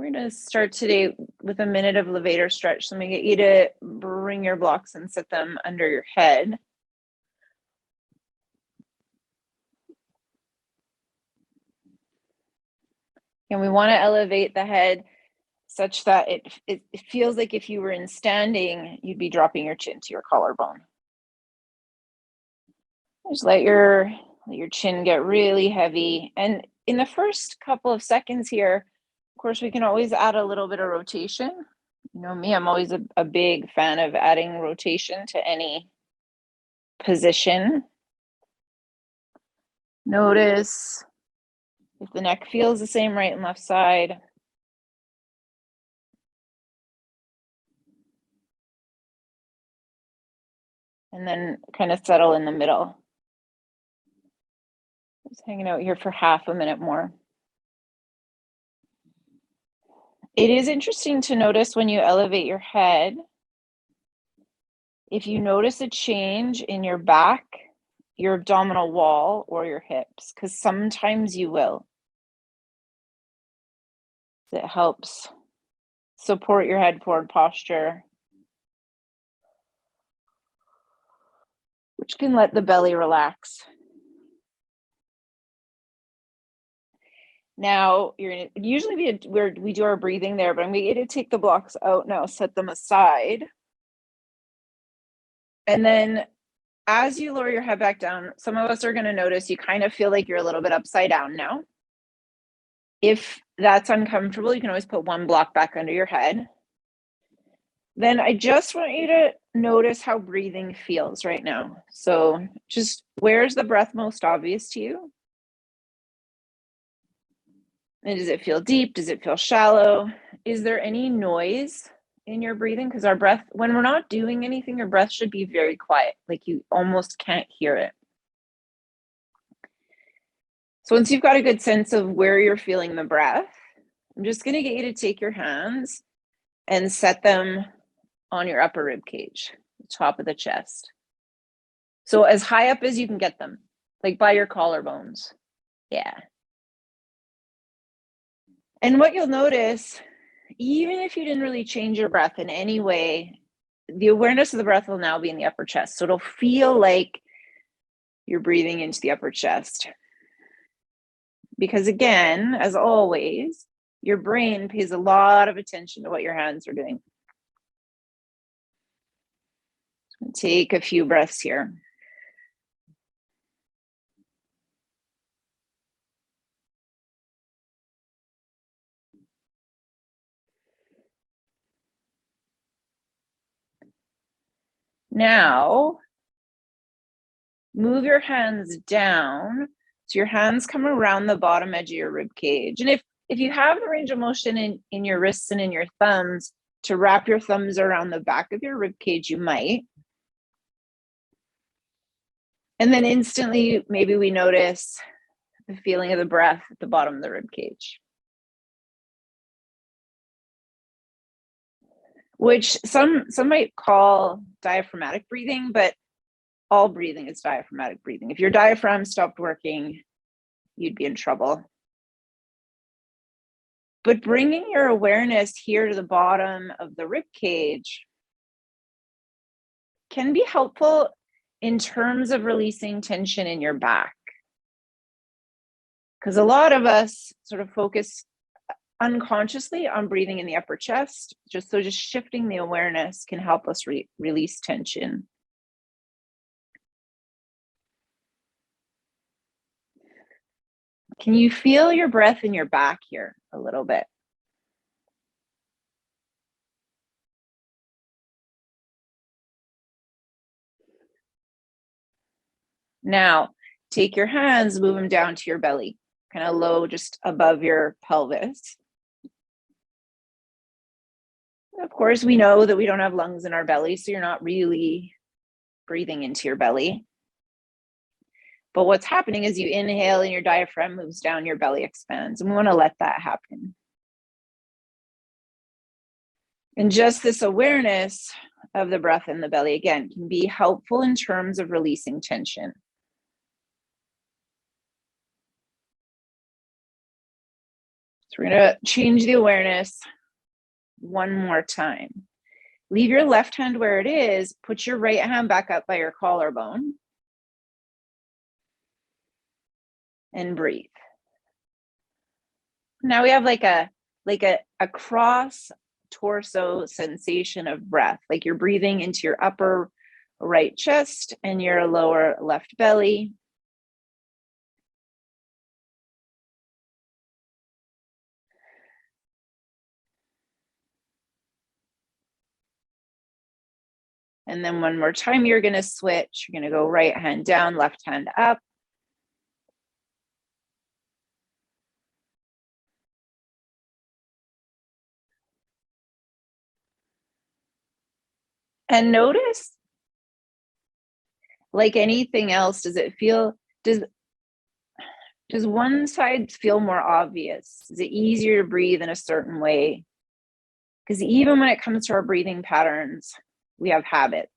We're going to start today with a minute of levator stretch. So I'm going to get you to bring your blocks and sit them under your head. And we want to elevate the head such that it feels like if you were in standing, you'd be dropping your chin to your collarbone. Just let your chin get really heavy. And in the first couple of seconds here, of course, we can always add a little bit of rotation. You know me, I'm always a big fan of adding rotation to any position. Notice if the neck feels the same right and left side. And then kind of settle in the middle. Just hanging out here for half a minute more. It is interesting to notice when you elevate your head, if you notice a change in your back, your abdominal wall, or your hips, because sometimes you will. It helps support your head forward posture, which can let the belly relax. Now, you're gonna usually where we do our breathing there, but I'm going to take the blocks out now, set them aside. And then as you lower your head back down, some of us are going to notice you kind of feel like you're a little bit upside down now. If that's uncomfortable, you can always put one block back under your head. Then I just want you to notice how breathing feels right now. So just where's the breath most obvious to you? And does it feel deep? Does it feel shallow? Is there any noise in your breathing? Because our breath, when we're not doing anything, your breath should be very quiet, like you almost can't hear it. So once you've got a good sense of where you're feeling the breath, I'm just going to get you to take your hands and set them on your upper rib cage, the top of the chest. So as high up as you can get them, like by your collarbones. Yeah. And what you'll notice, even if you didn't really change your breath in any way, the awareness of the breath will now be in the upper chest. So it'll feel like you're breathing into the upper chest. Because again, as always, your brain pays a lot of attention to what your hands are doing. Take a few breaths here. Now, move your hands down. So your hands come around the bottom edge of your rib cage. And if you have the range of motion in your wrists and in your thumbs to wrap your thumbs around the back of your rib cage, you might. And then instantly, maybe we notice the feeling of the breath at the bottom of the rib cage. Which some might call diaphragmatic breathing, but all breathing is diaphragmatic breathing. If your diaphragm stopped working, you'd be in trouble. But bringing your awareness here to the bottom of the rib cage can be helpful in terms of releasing tension in your back. Because a lot of us sort of focus unconsciously on breathing in the upper chest. Just shifting the awareness can help us release tension. Can you feel your breath in your back here a little bit? Now, take your hands, move them down to your belly, kind of low, just above your pelvis. Of course, we know that we don't have lungs in our belly, so you're not really breathing into your belly. But what's happening is you inhale and your diaphragm moves down, your belly expands, and we want to let that happen. And just this awareness of the breath in the belly, again, can be helpful in terms of releasing tension. Let's we're going to change the awareness one more time. Leave your left hand where it is. Put your right hand back up by your collarbone. And breathe. Now we have like a cross torso sensation of breath, like you're breathing into your upper right chest and your lower left belly. And then one more time, you're going to switch. You're going to go right hand down, left hand up. And notice, like anything else, does one side feel more obvious? Is it easier to breathe in a certain way? Because even when it comes to our breathing patterns, we have habits.